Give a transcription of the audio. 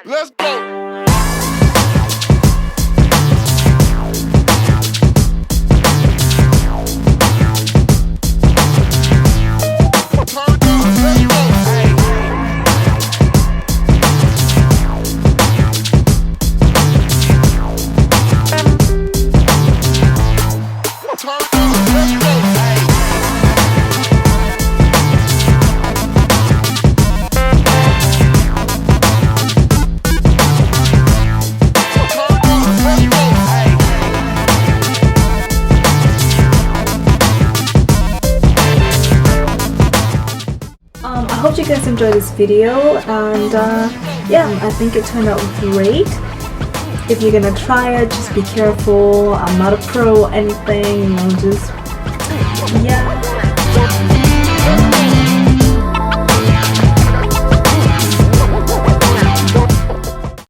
Let's go. I hope you guys enjoyed this video, and yeah, I think it turned out great. If you're gonna try it, just be careful. I'm not a pro or anything, just yeah.